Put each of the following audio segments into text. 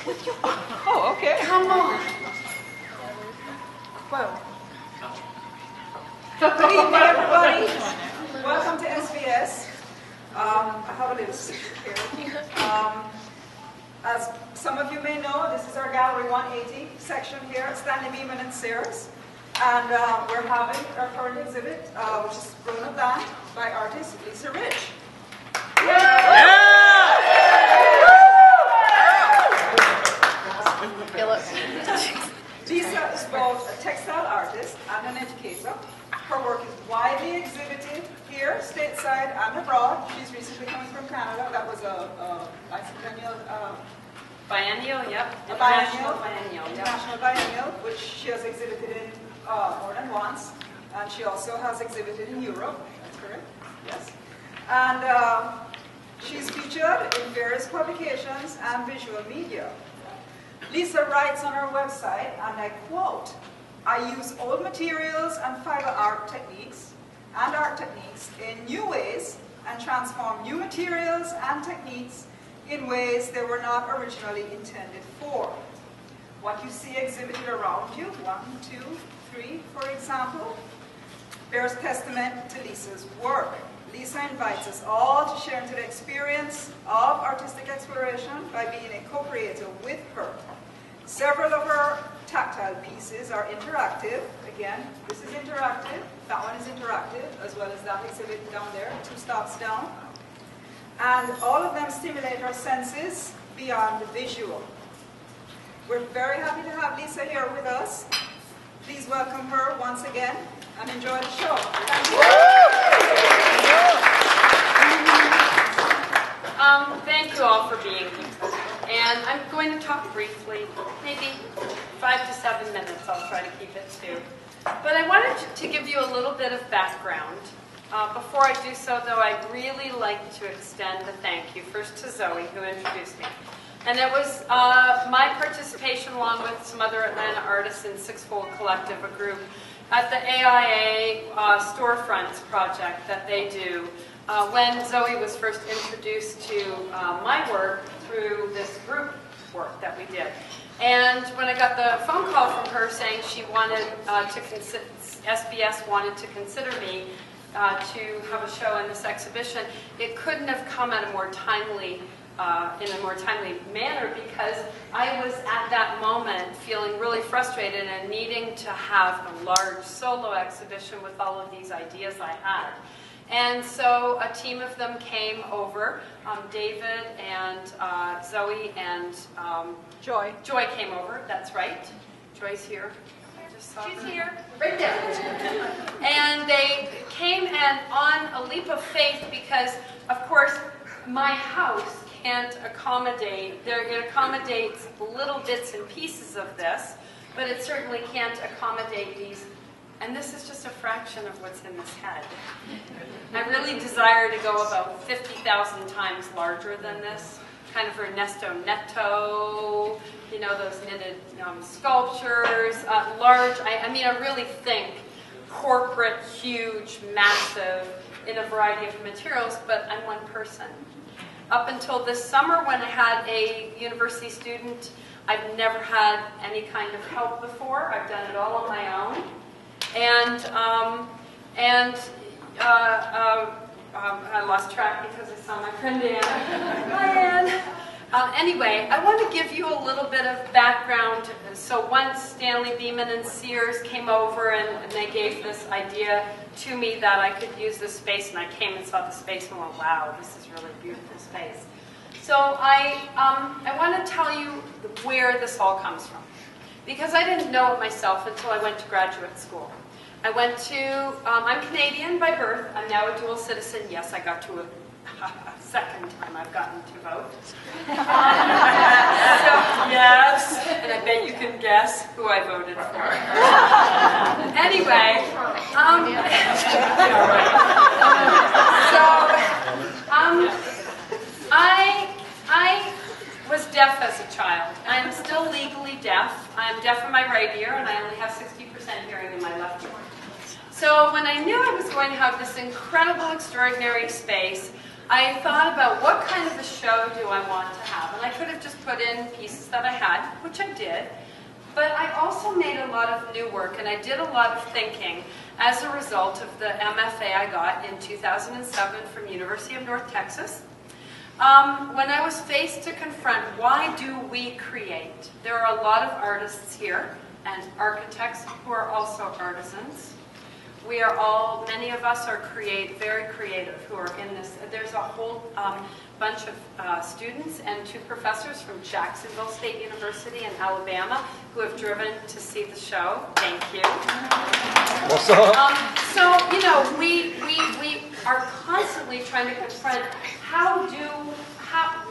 Oh, okay. Come on. Well. Good evening, everybody. Welcome to SBS. I have a little sticker here. As some of you may know, this is our Gallery 180 section here at Stanley Beeman and Sears. And we're having our current exhibit, which is Grownupland by artist Leisa Rich. Leisa is both a textile artist and an educator. Her work is widely exhibited here, stateside and abroad. She's recently coming from Canada. That was a Biennial, yep. International biennial, which she has exhibited in more than once. And she also has exhibited in Europe. That's correct? Yes. And she's featured in various publications and visual media. Leisa writes on her website, and I quote, "I use old materials and fiber art techniques in new ways and transform new materials and techniques in ways they were not originally intended for." What you see exhibited around you, 1, 2, 3, for example, bears testament to Leisa's work. Leisa invites us all to share into the experience of artistic exploration by being a co-creator with her. Several of her tactile pieces are interactive. Again, this is interactive, that one is interactive, as well as that exhibit down there, 2 stops down. And all of them stimulate our senses beyond the visual. We're very happy to have Leisa here with us. Please welcome her once again and enjoy the show. Thank you. Thank you all for being here. And I'm going to talk briefly, maybe 5 to 7 minutes. I'll try to keep it to. But I wanted to give you a little bit of background. Before I do so, though, I'd really like to extend a thank you first to Zoe, who introduced me. And it was my participation, along with some other Atlanta artists in Sixfold Collective, a group, at the AIA Storefronts project that they do, when Zoe was first introduced to my work through this group work that we did. And when I got the phone call from her saying she wanted SBS wanted to consider me to have a show in this exhibition, it couldn't have come at a more timely in a more timely manner, because I was at that moment feeling really frustrated and needing to have a large solo exhibition with all of these ideas I had. And so a team of them came over, David and Zoe and Joy. Joy came over, that's right. Joy's here. She's here. Right there. And they came and on a leap of faith, because, of course, my house can't accommodate, it accommodates little bits and pieces of this, but it certainly can't accommodate these. And this is just a fraction of what's in this head. I really desire to go about 50,000 times larger than this. Kind of Ernesto Neto, you know, those knitted sculptures, large. I mean, I really think corporate, huge, massive, in a variety of materials, but I'm one person. Up until this summer, when I had a university student, I've never had any kind of help before. I've done it all on my own. And I lost track because I saw my friend Anne. Hi, Anne. Anyway, I want to give you a little bit of background. So once Stanley Beeman and Sears came over and they gave this idea to me that I could use this space, and I came and saw the space and went, wow, this is really beautiful space. So I want to tell you where this all comes from, because I didn't know it myself until I went to graduate school. I went to, I'm Canadian by birth. I'm now a dual citizen. Yes, I got to a second time I've gotten to vote. So, yes, and I bet you can guess who I voted for. Anyway, I was deaf as a child. I am still legally deaf. I am deaf in my right ear, and I only have 60% hearing in my left ear. So when I knew I was going to have this incredible, extraordinary space, I thought about what kind of a show do I want to have. And I could have just put in pieces that I had, which I did. But I also made a lot of new work, and I did a lot of thinking as a result of the MFA I got in 2007 from University of North Texas. When I was faced to confront, why do we create? There are a lot of artists here and architects who are also artisans. We are all, many of us are very creative who are in this. There's a whole bunch of students and 2 professors from Jacksonville State University in Alabama who have driven to see the show. Thank you. What's up? So, you know, we are constantly trying to confront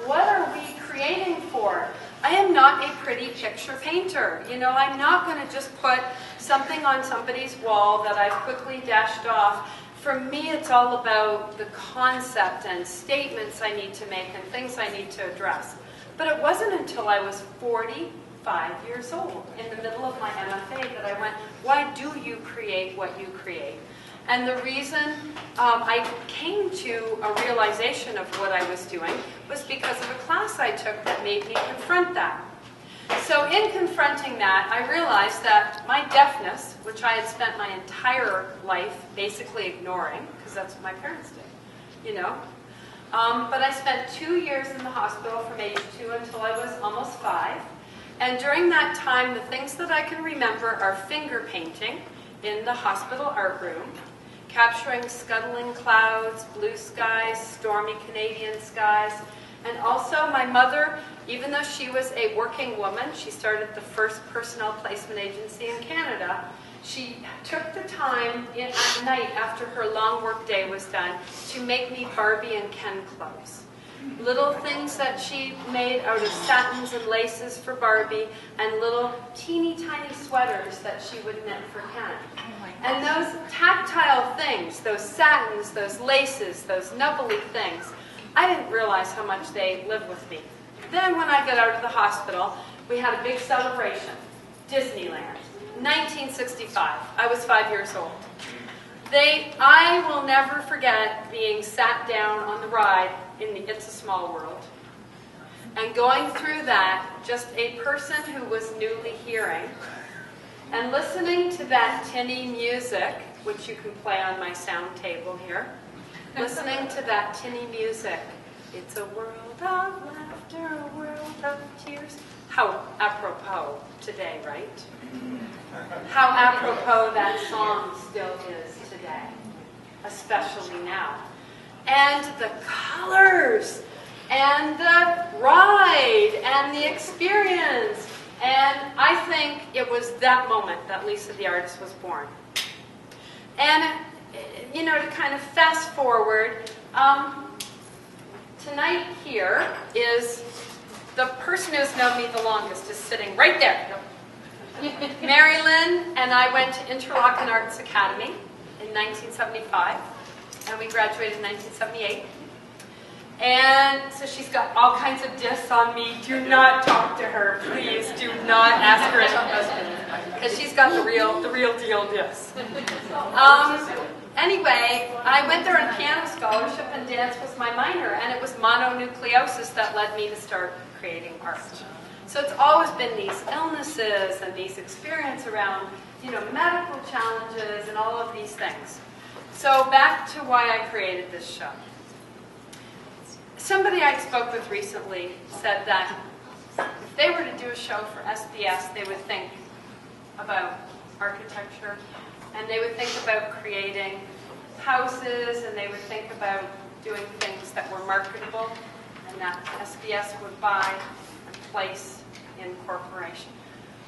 what are we creating for? I am not a pretty picture painter. You know, I'm not going to just put something on somebody's wall that I've quickly dashed off. For me, it's all about the concept and statements I need to make and things I need to address. But it wasn't until I was 45 years old, in the middle of my MFA, that I went, why do you create what you create? And the reason I came to a realization of what I was doing was because of a class I took that made me confront that. So in confronting that, I realized that my deafness, which I had spent my entire life basically ignoring, because that's what my parents did, you know. But I spent 2 years in the hospital from age 2 until I was almost 5. And during that time, the things that I can remember are finger painting in the hospital art room, capturing scuttling clouds, blue skies, stormy Canadian skies, and also my mother, even though she was a working woman, she started the first personnel placement agency in Canada, she took the time at night after her long work day was done to make me Barbie and Ken clothes. Little things that she made out of satins and laces for Barbie, and little teeny tiny sweaters that she would knit for Ken. And those tactile things, those satins, those laces, those nubbly things, I didn't realize how much they lived with me. Then when I got out of the hospital, we had a big celebration, Disneyland, 1965. I was 5 years old. I will never forget being sat down on the ride in the It's a Small World. And going through that, just a person who was newly hearing, and listening to that tinny music, which you can play on my sound table here, listening to that tinny music. It's a world of laughter, a world of tears. How apropos today, right? How apropos that song still is today, especially now. And the colors, and the ride, and the experience. And I think it was that moment that Leisa the artist was born. And, you know, to kind of fast forward, tonight here is the person who's known me the longest is sitting right there. Mary Lynn and I went to Interlochen Arts Academy in 1975, and we graduated in 1978. And so she's got all kinds of diss on me. Do not talk to her, please. Do not ask her any questions, because she's got the real deal diss. Anyway, I went there on piano scholarship, and dance was my minor, and it was mononucleosis that led me to start creating art. So it's always been these illnesses and these experiences around, you know, medical challenges and all of these things. So back to why I created this show. Somebody I spoke with recently said that if they were to do a show for SBS, they would think about architecture, and they would think about creating houses, and they would think about doing things that were marketable and that SBS would buy and place in corporation.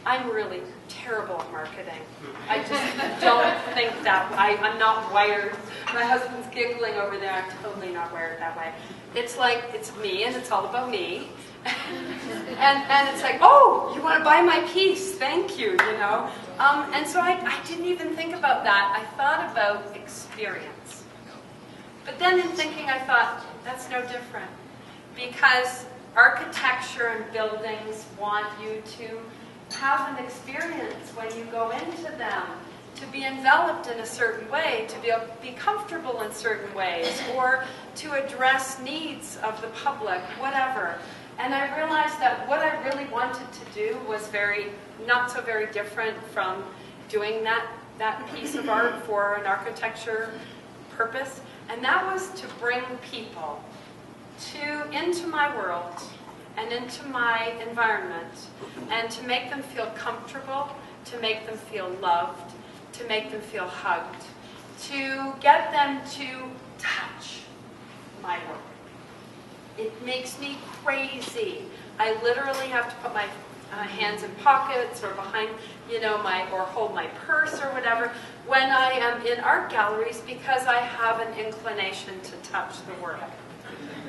I'm really terrible at marketing. I just don't think that. I'm not wired. My husband's giggling over there. I'm totally not wired that way. It's like, it's me, and it's all about me. and it's like, oh, you want to buy my piece? Thank you, you know. And so I didn't even think about that. I thought about experience. But then in thinking, I thought, that's no different. Because architecture and buildings want you to have an experience when you go into them, to be enveloped in a certain way, to be comfortable in certain ways, or to address needs of the public, whatever. And I realized that what I really wanted to do was not so very different from doing that piece of art for an architecture purpose. And that was to bring people into my world and into my environment, and to make them feel comfortable, to make them feel loved, to make them feel hugged, to get them to touch my work. It makes me crazy. I literally have to put my hands in pockets or behind, or hold my purse or whatever when I am in art galleries, because I have an inclination to touch the work.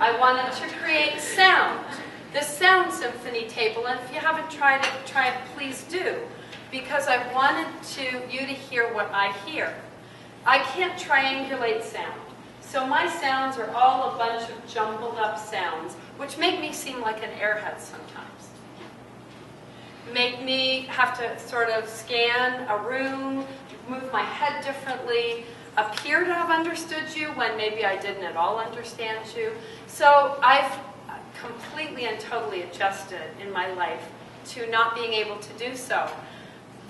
I wanted to create sound. This sound symphony table, and if you haven't tried it, please do, because I wanted you to hear what I hear. I can't triangulate sound. So my sounds are all a bunch of jumbled up sounds, which make me seem like an airhead sometimes. Make me have to sort of scan a room, move my head differently, appear to have understood you when maybe I didn't at all understand you. So I've completely and totally adjusted in my life to not being able to do so.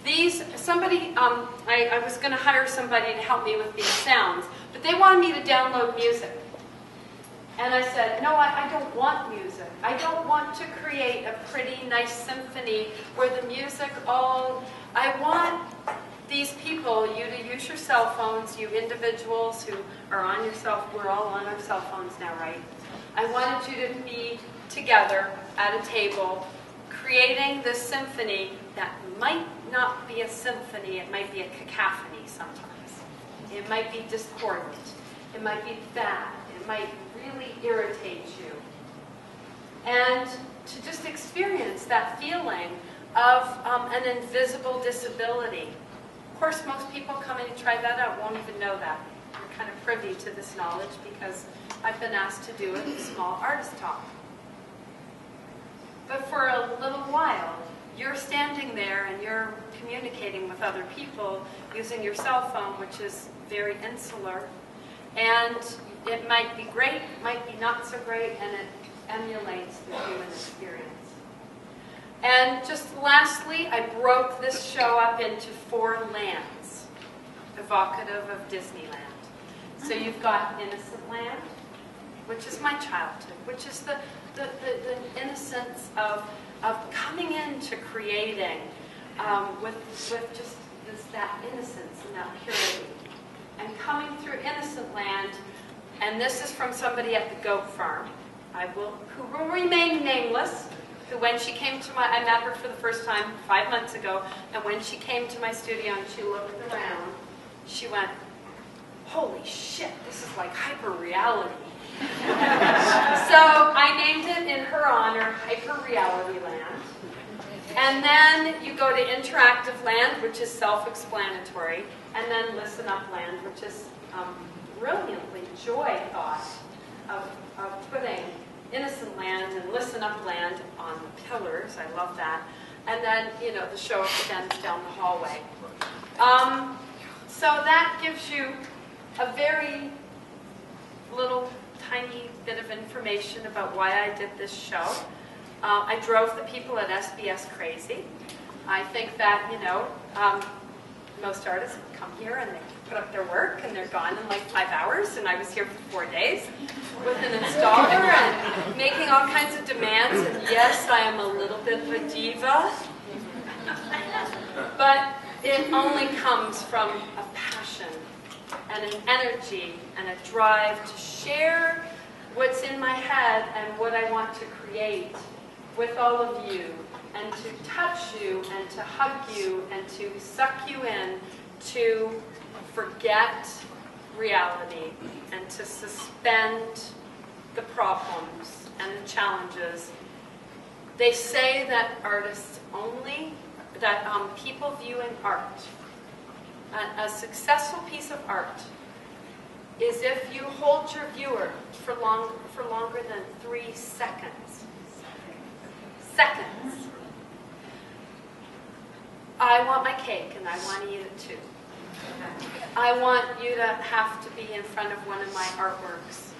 I was going to hire somebody to help me with these sounds, but they wanted me to download music. And I said, no, I don't want music. I don't want to create a pretty, nice symphony where the music I want these people, you to use your cell phones, you individuals who are on your we're all on our cell phones now, right? I wanted you to be together at a table, creating this symphony that might not be a symphony, it might be a cacophony sometimes. It might be discordant. It might be bad. It might really irritate you. And to just experience that feeling of an invisible disability. Of course, most people coming to try that out won't even know that. They're kind of privy to this knowledge because I've been asked to do it in small artist talk. But for a little while, you're standing there and you're communicating with other people using your cell phone, which is very insular. And it might be great, might be not so great, and it emulates the human experience. And just lastly, I broke this show up into 4 lands, evocative of Disneyland. So you've got Innocent Land, which is my childhood, which is the innocence of coming into creating with just that innocence and that purity. And coming through Innocent Land, and this is from somebody at the goat farm, who will remain nameless, who when she came to I met her for the first time 5 months ago, and when she came to my studio and she looked around, she went, holy shit, this is like hyper-reality. So I named it in her honor, Hyper-Reality Land. And then you go to Interactive Land, which is self-explanatory, and then Listen Up Land, which is brilliantly Joy thought of putting Innocent Land and Listen Up Land on the pillars. I love that. And then, the show extends down the hallway. So that gives you a very little tiny bit of information about why I did this show. I drove the people at SBS crazy. I think that, most artists come here and they put up their work and they're gone in like 5 hours, and I was here for 4 days with an installer and making all kinds of demands, and yes, I am a little bit of a diva, but it only comes from a passion and an energy and a drive to share what's in my head and what I want to create with all of you, and to touch you and to hug you and to suck you in, to forget reality and to suspend the problems and the challenges. They say that people viewing art, a successful piece of art, is if you hold your viewer for longer than 3 seconds. I want my cake and I want to eat it too. I want you to have to be in front of one of my artworks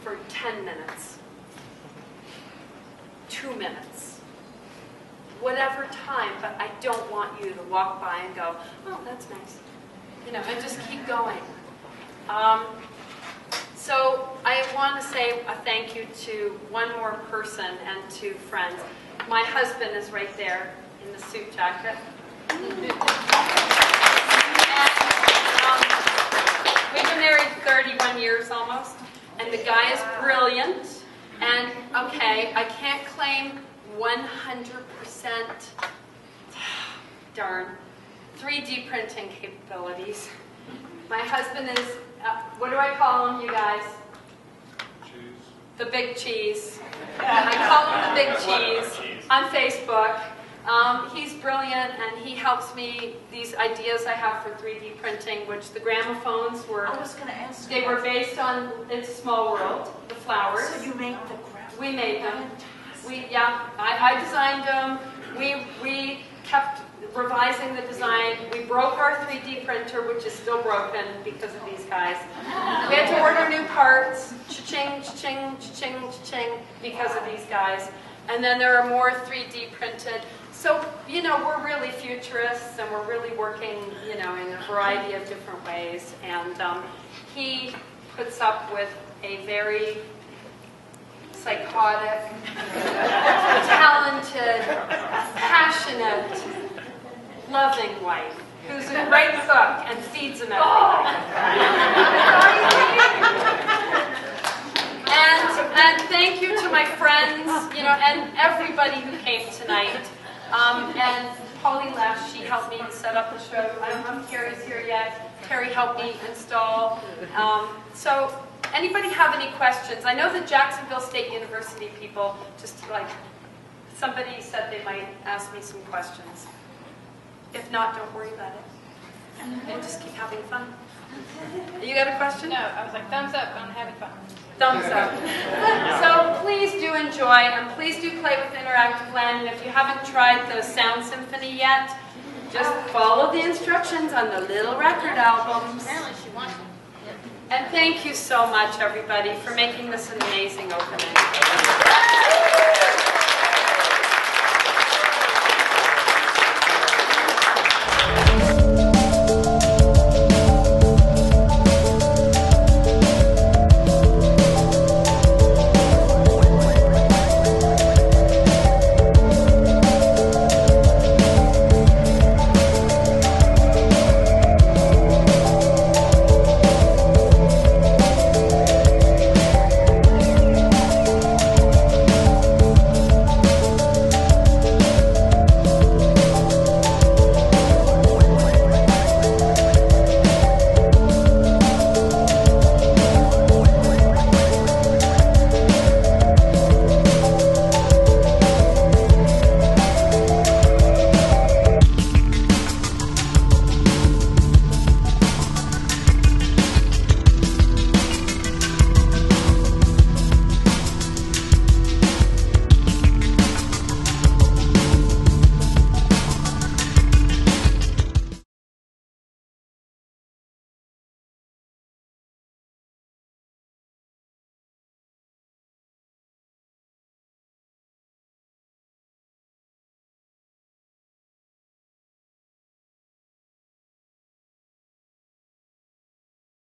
for 10 minutes, 2 minutes, whatever time, but I don't want you to walk by and go, oh, that's nice, you know, and just keep going. So I want to say a thank you to one more person and to friends. My husband is right there in the suit jacket. We've been married 31 years almost, and the guy is brilliant. And okay, I can't claim 100%, darn, 3D printing capabilities. My husband is, what do I call him, you guys? Cheese. The big cheese. I call him the big cheese on Facebook. He's brilliant, and he helps me. These ideas I have for 3D printing, which the gramophones were. I was going to ask. They were based on It's a Small World, the flowers. So you made the graphic. We made them. I designed them. We kept revising the design. We broke our 3D printer, which is still broken because of these guys. We had to order new parts, cha-ching, cha-ching, cha-ching, cha-ching, because of these guys. And then there are more 3D printed. So, you know, we're really futurists, and we're really working, you know, in a variety of different ways. And he puts up with a very psychotic, talented, passionate, loving wife who's a great cook and feeds him everything. And thank you to my friends, you know, and everybody who came tonight. And Polly left. She helped me set up the show. I don't know if Terry's here yet. Terry helped me install. So anybody have any questions? I know the Jacksonville State University people, just like, somebody said they might ask me some questions. If not, don't worry about it. And just keep having fun. You got a question? No, I was like, thumbs up on having fun. Thumbs up. So please do enjoy, and please do play with Interactive Land. And if you haven't tried the Sound Symphony yet, just follow the instructions on the little record albums. Apparently she wants them. And thank you so much, everybody, for making this an amazing opening.